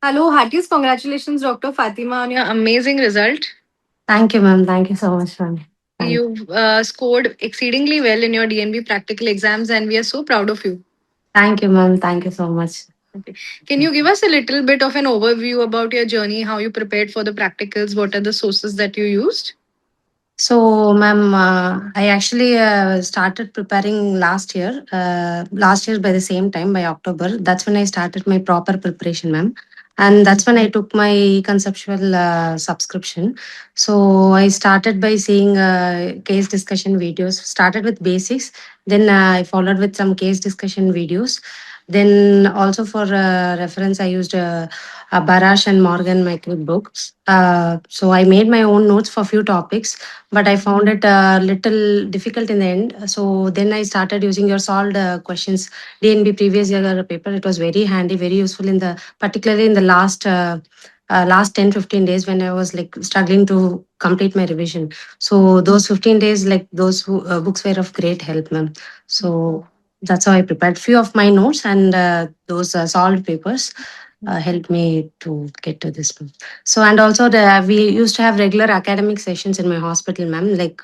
Hello, heartiest congratulations, Dr. Fatima, on your amazing result. Thank you, ma'am. Thank you so much, ma'am. Thank you. You've scored exceedingly well in your DNB practical exams, and we are so proud of you. Thank you, ma'am. Thank you so much. Okay. Can you give us a little bit of an overview about your journey, how you prepared for the practicals, what are the sources that you used? So, ma'am, I actually started preparing last year. Last year, by the same time, by October, that's when I started my proper preparation, ma'am. And that's when I took my conceptual subscription. So, I started by seeing case discussion videos. Started with basics, then I followed with some case discussion videos. Then, also for reference, I used Barash and Morgan, my books. So, I made my own notes for few topics, but I found it a little difficult in the end. So then I started using your solved questions, DNB previous year paper. It was very handy, very useful in the particularly in the last 10-15 days when I was like struggling to complete my revision. So those 15 days, like those books were of great help, ma'am. So that's how I prepared few of my notes and those solved papers helped me to get to this. So, and also we used to have regular academic sessions in my hospital, ma'am. Like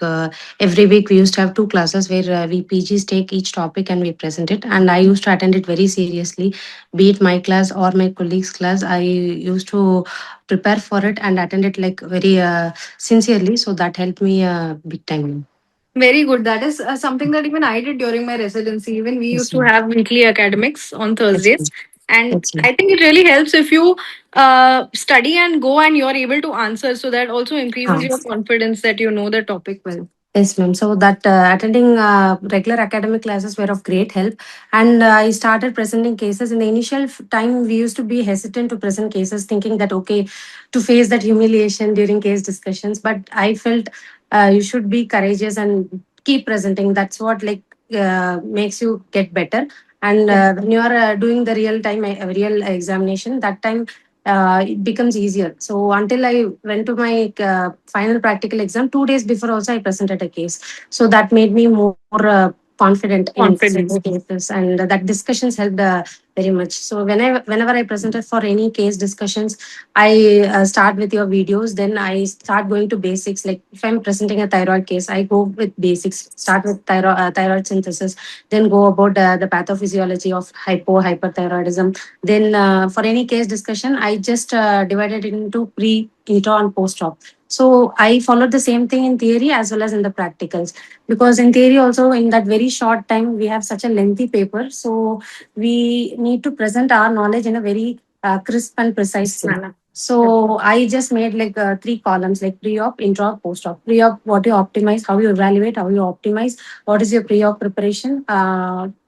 every week, we used to have two classes where we PGs take each topic and we present it. And I used to attend it very seriously, be it my class or my colleagues' class. I used to prepare for it and attend it like very sincerely. So that helped me big time. Very good. That is something that even I did during my residency. Even we used Yes, to ma'am. have weekly academics on Yes, Thursdays. ma'am. And Yes, ma'am. I think it really helps if you study and go and you're able to answer. So that also increases Ah. your confidence that you know the topic well. Yes, ma'am. So that attending regular academic classes were of great help, and I started presenting cases. In the initial time, we used to be hesitant to present cases, thinking that okay, to face that humiliation during case discussions. But I felt you should be courageous and keep presenting. That's what like makes you get better. And when you are doing the real examination, that time it becomes easier. So until I went to my final practical exam, 2 days before also I presented a case. So that made me more confident in presenting Confidence. cases, and that discussions helped very much. So whenever I presented for any case discussions, I start with your videos. Then I start going to basics. Like if I'm presenting a thyroid case, I go with basics. Start with thyroid synthesis, then go about the pathophysiology of hyperthyroidism. Then for any case discussion, I just divided it into pre, intro, and post-op. So I followed the same thing in theory as well as in the practicals, because in theory also in that very short time we have such a lengthy paper. So we need to present our knowledge in a very crisp and precise manner. So I just made like three columns like pre-op, intra, post-op. Pre-op, what you optimize, how you evaluate, how you optimize, what is your pre-op preparation.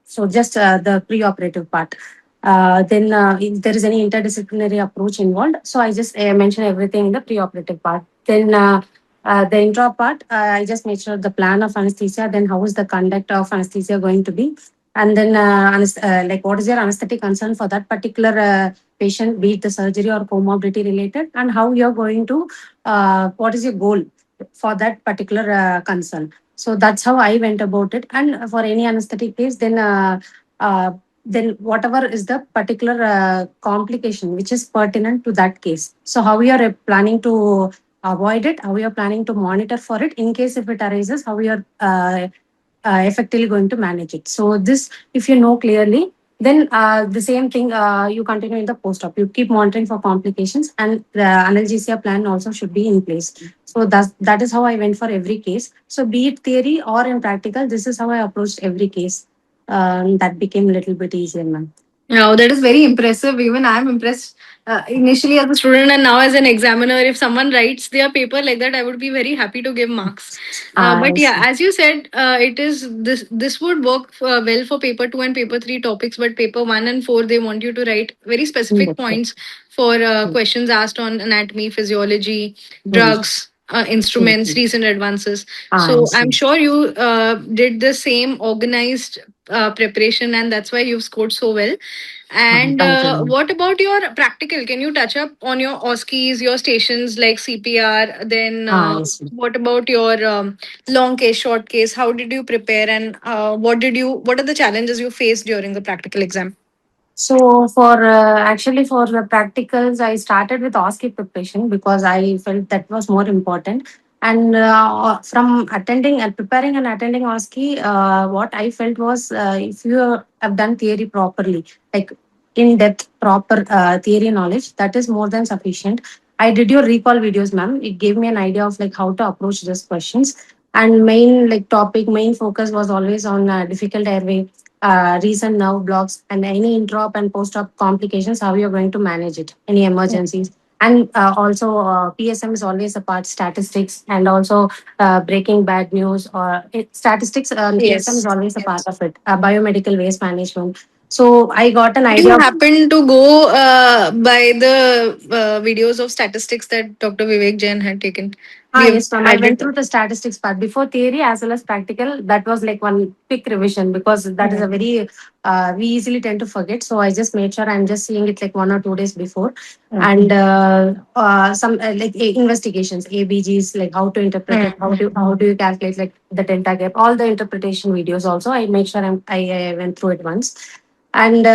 So just the pre-operative part. Then if there is any interdisciplinary approach involved, so I just mention everything in the preoperative part. Then the intro part, I just made sure the plan of anesthesia, then how is the conduct of anesthesia going to be, and then like what is your anesthetic concern for that particular patient, be it the surgery or comorbidity related, and how you're going to, what is your goal for that particular concern. So that's how I went about it. And for any anesthetic case, uh, then whatever is the particular complication which is pertinent to that case. So how we are planning to avoid it, how we are planning to monitor for it in case if it arises, how we are effectively going to manage it. So this, if you know clearly, then the same thing you continue in the post-op. You keep monitoring for complications, and the analgesia plan also should be in place. So that is how I went for every case. So be it theory or in practical, this is how I approached every case. That became a little bit easier, ma'am. Wow, that is very impressive. Even I'm impressed initially as a student and now as an examiner. If someone writes their paper like that, I would be very happy to give marks. But I yeah, see. as you said, it is this would work well for paper two and paper three topics. But paper one and four, they want you to write very specific Yes, sir. points for questions asked on anatomy, physiology, Hmm. drugs, instruments, recent advances. I So I'm see. sure you did the same organized preparation, and that's why you've scored so well. And Thank you, ma'am. what about your practical? Can you touch up on your OSCEs, your stations like CPR? Then I see. what about your long case, short case? How did you prepare, and what are the challenges you faced during the practical exam? So for actually for the practicals, I started with OSCE preparation because I felt that was more important. And from attending and preparing and attending OSCE, what I felt was if you have done theory properly, like in depth, proper theory knowledge, that is more than sufficient. I did your recall videos, ma'am. It gave me an idea of like how to approach these questions. And main like topic, main focus was always on difficult airway, recent nerve blocks, and any intra-op and post-op complications, how you're going to manage it, any emergencies. And also, PSM is always a part, statistics, and also breaking bad news or statistics. PSM is Yes. always a part of it. Biomedical waste management. So I got an Do you idea of. happen to go by the videos of statistics that Dr. Vivek Jain had taken? Ah, We have yes, ma'am. I had went it. through the statistics part before theory as well as practical. That was like one quick revision because that is a Mm. very, we easily tend to forget. So I just made sure I'm just seeing it like 1 or 2 days before. Okay. And some like investigations, ABGs, like how to interpret it, how do you calculate like the delta gap, all the interpretation videos also. I make sure I went through it once. And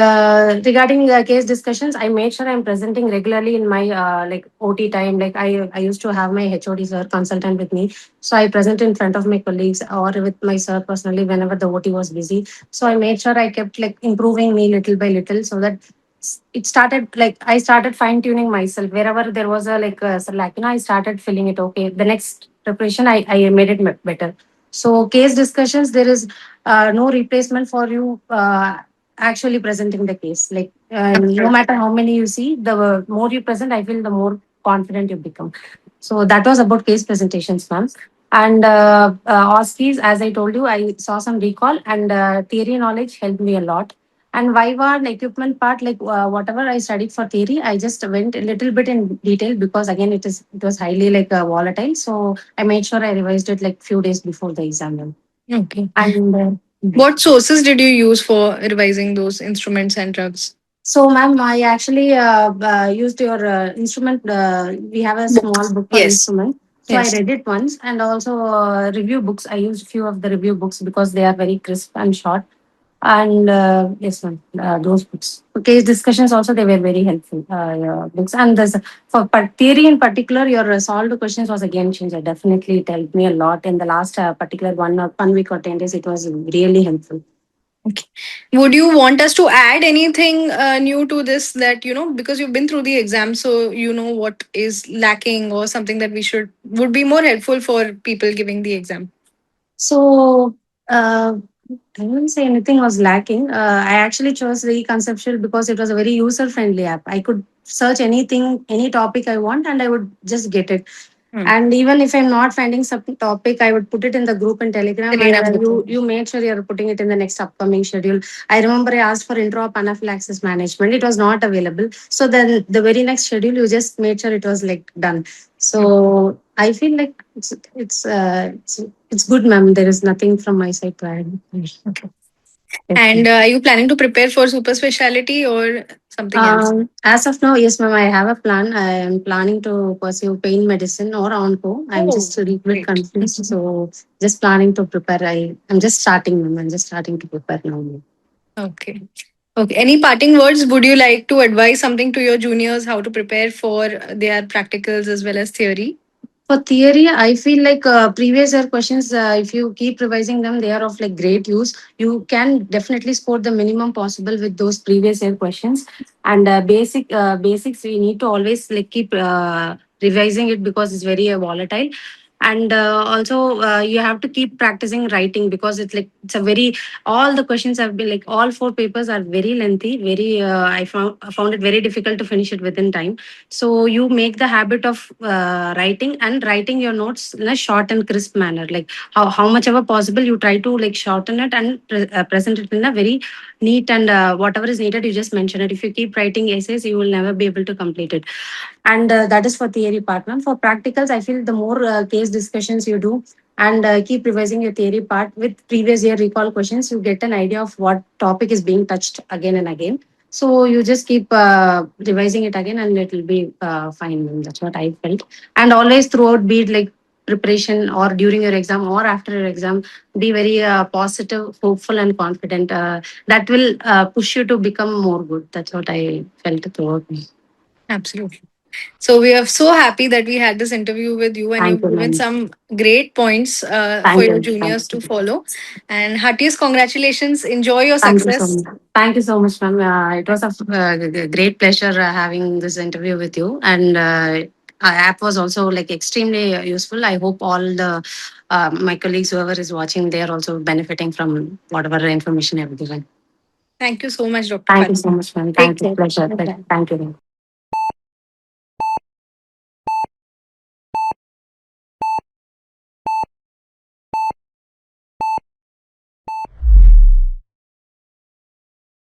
regarding case discussions, I made sure I'm presenting regularly in my like OT time. Like I used to have my HOD sir consultant with me, so I present in front of my colleagues or with my sir personally whenever the OT was busy. So I made sure I kept like improving me little by little, so that it started like I started fine tuning myself wherever there was a like slack. I started feeling it. Okay, the next preparation I made it better. So case discussions, there is no replacement for you. Actually presenting the case. Like no matter how many you see, the more you present, I feel the more confident you become. So that was about case presentations, ma'am. And OSCEs, as I told you, I saw some recall and theory knowledge helped me a lot. And Viva and equipment part, like whatever I studied for theory, I just went a little bit in detail because again it was highly like volatile. So I made sure I revised it like few days before the exam, ma'am. Okay. And What sources did you use for revising those instruments and drugs? so, ma'am, I actually used your instrument. We have a Book. small book for Yes. instrument. So I Yes. read it once, and also review books. I used few of the review books because they are very crisp and short. And yes, ma'am, those books. For case discussions also they were very helpful. Your books and this for theory in particular, your solved questions was a game changer. Definitely, it helped me a lot in the last particular 1 week or 10 days. It was really helpful. Okay. Would you want us to add anything new to this that, because you've been through the exam, so you know what is lacking or something that we should would be more helpful for people giving the exam? So I wouldn't say anything was lacking. I actually chose the eConceptual because it was a very user friendly app. I could search anything, any topic I want, and I would just get it. Hmm. And even if I'm not finding some topic, I would put it in the group in Telegram, and Telegram group. you made sure you're putting it in the next upcoming schedule. I remember I asked for intro of anaphylaxis management. It was not available. So then the very next schedule, you just made sure it was like done. So I feel like it's good, ma'am. There is nothing from my side to add. Okay. Yes. And are you planning to prepare for super specialty or something else? As of now, yes, ma'am, I have a plan. I am planning to pursue pain medicine or onco. I'm Oh, just a little bit great. confused. So just planning to prepare. I'm just starting, ma'am. I'm just starting to prepare now. Okay. Okay. Any parting words? Would you like to advise something to your juniors how to prepare for their practicals as well as theory? For theory, I feel like previous year questions, if you keep revising them, they are of like great use. You can definitely score the minimum possible with those previous year questions. And basics, we need to always like keep revising it because it's very volatile. And also, you have to keep practicing writing because it's a very all the questions have been like all 4 papers are very lengthy. Very, I found it very difficult to finish it within time. So you make the habit of writing and writing your notes in a short and crisp manner. Like how much ever possible, you try to like shorten it and present it in a very neat and whatever is needed, you just mention it. If you keep writing essays, you will never be able to complete it. And that is for theory part. Ma'am. For practicals, I feel the more case discussions you do and keep revising your theory part with previous year recall questions, you get an idea of what topic is being touched again and again. So you just keep revising it again and it will be fine. Ma'am. That's what I felt. And always throughout be it like preparation or during your exam or after your exam, be very positive, hopeful, and confident. That will push you to become more good. That's what I felt throughout me. Absolutely. So we are so happy that we had this interview with you, and Thank you've you, given ma'am. some great points for Thank your you. Thank juniors to you. follow. And heartiest congratulations. Enjoy your Thank you so success. much. Thank you so much, ma'am. It was a great pleasure having this interview with you. And our app was also like extremely useful. I hope all the my colleagues, whoever is watching, they are also benefiting from whatever information I've given. Thank you so much, Dr. Thank you so Fatima. much, ma'am. Take Thank you. care. Pleasure. Bye. Thank you.